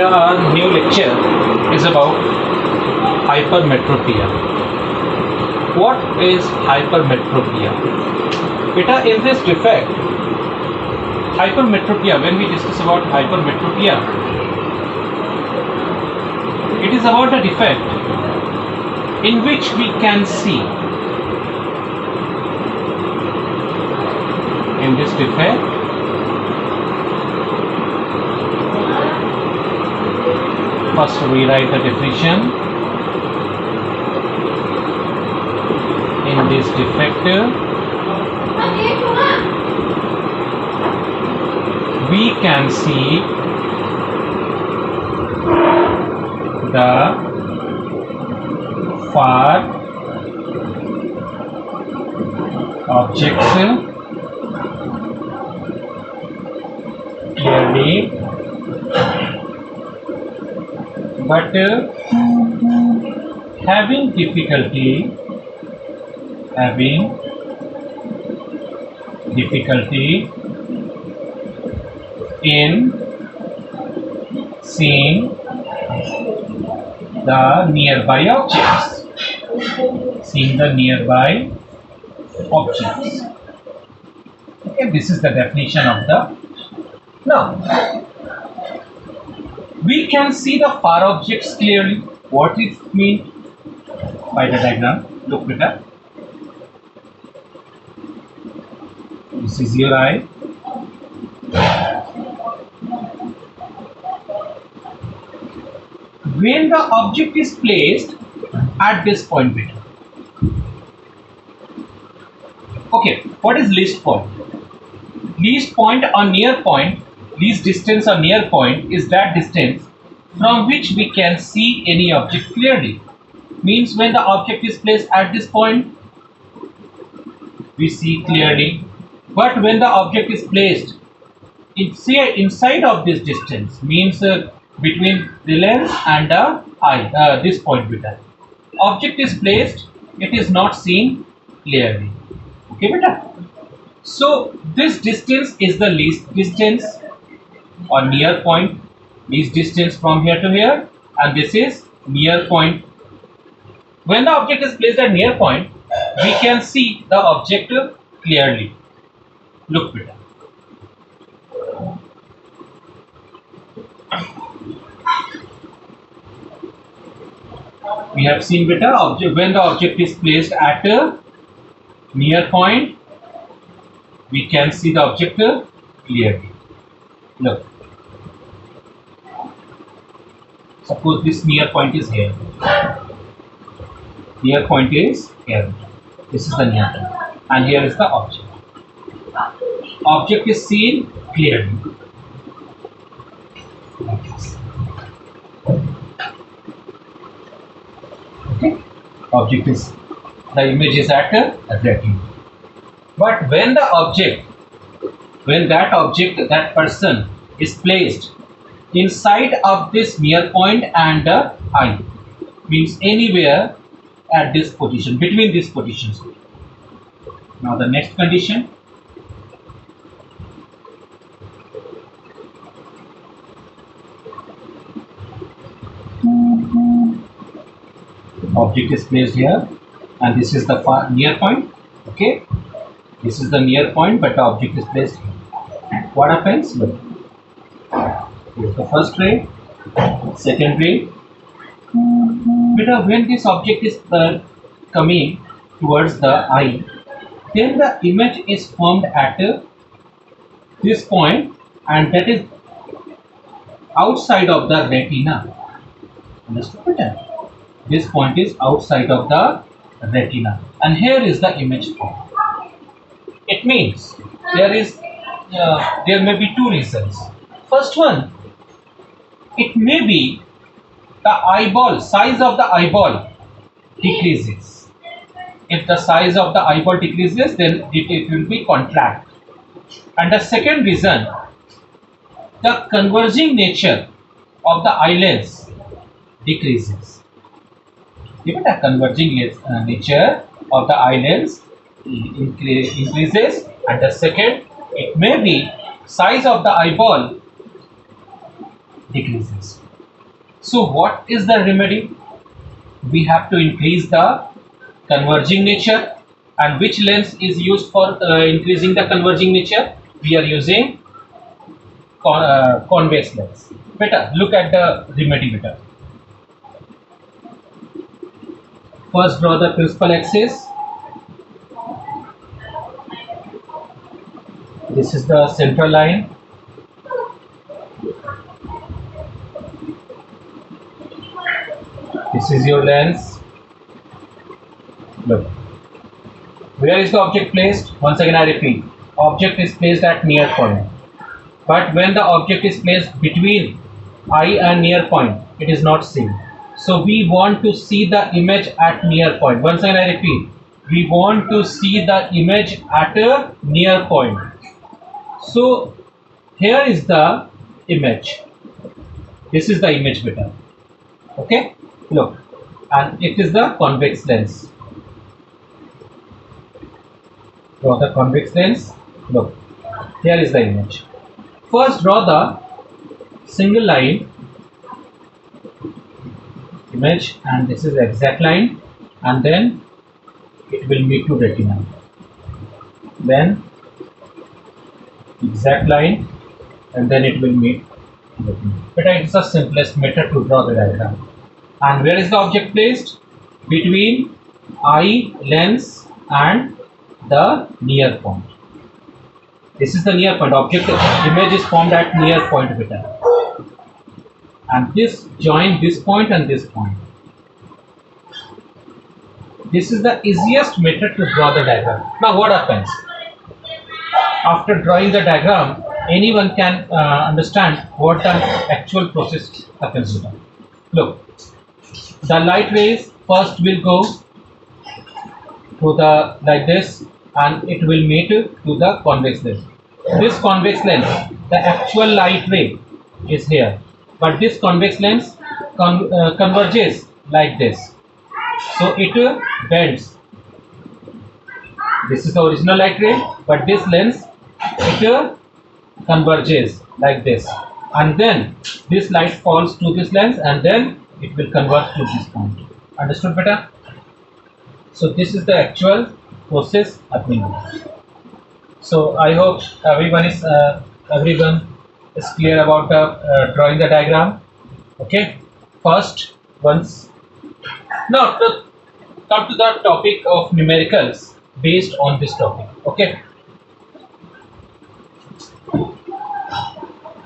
beta, our new lecture is about hypermetropia. What is hypermetropia? Beta, in this defect, hypermetropia, when we discuss about hypermetropia, it is about a defect in which we can see, in this defect, first we write the definition. In this defect, we can see the far objects clearly, but having difficulty in seeing the nearby objects. Okay, this is the definition of the. Now, we can see the far objects clearly. What it means by the diagram? Look at that. This is your eye. When the object is placed at this point beta. Okay, what is least point? Least point or near point, least distance or near point is that distance from which we can see any object clearly. Means when the object is placed at this point, we see clearly. But when the object is placed inside of this distance, means between the lens and the eye, this point beta, object is placed, it is not seen clearly. Okay beta. So this distance is the least distance or near point, least distance from here to here, and this is near point. When the object is placed at near point, we can see the object clearly. Look beta. We have seen beta, when the object is placed at a near point, we can see the object clearly. Look. Suppose this near point is here. Near point is here. This is the near point. And here is the object. Object is seen clearly. Like this. Okay. Object is, the image is at a retina. But when that object, that person is placed inside of this near point and the eye, means anywhere at this position, between these positions. Now the next condition. Object is placed here and this is the near point. Okay, this is the near point, but the object is placed here. What happens? Look, here's the first ray, second ray. But when this object is coming towards the eye, then the image is formed at this point, and that is outside of the retina. Understood? This point is outside of the retina, and here is the image formed. It means there may be two reasons. First one, it may be the eyeball, size of the eyeball decreases. If the size of the eyeball decreases, then it will be contract. And the second reason, the converging nature of the eye lens decreases. Given the converging nature of the eye lens increases, and the second, it may be size of the eyeball decreases. So what is the remedy? We have to increase the converging nature. And which lens is used for increasing the converging nature? We are using convex lens. Better look at the remedy better. First draw the principal axis. This is the central line. This is your lens. Look. Where is the object placed? Once again I repeat. Object is placed at near point. But when the object is placed between eye and near point, it is not seen. So we want to see the image at near point. Once again I repeat. We want to see the image at a near point. So here is the image. This is the image beta. Okay, look, and it is the convex lens. Draw the convex lens. Look, here is the image. First draw the single line image, and this is the exact line, and then it will meet to retina. Then exact line, and then it will meet retina. But it's the simplest method to draw the diagram. And where is the object placed? Between eye, lens, and the near point. This is the near point. Object image is formed at near point beta. And this join this point and this point. This is the easiest method to draw the diagram. Now what happens? After drawing the diagram, anyone can understand what the actual process happens with them. Look, the light rays first will go to the like this, and it will meet to the convex lens. This convex lens, the actual light ray is here, but this convex lens converges like this. So it bends. This is the original light ray, but this lens it converges like this, and then this light falls to this lens, and then it will converge to this point. Understood, beta? So this is the actual process happening. So I hope everyone is clear about drawing the diagram. Okay. First, once now to come to the topic of numericals based on this topic. Okay.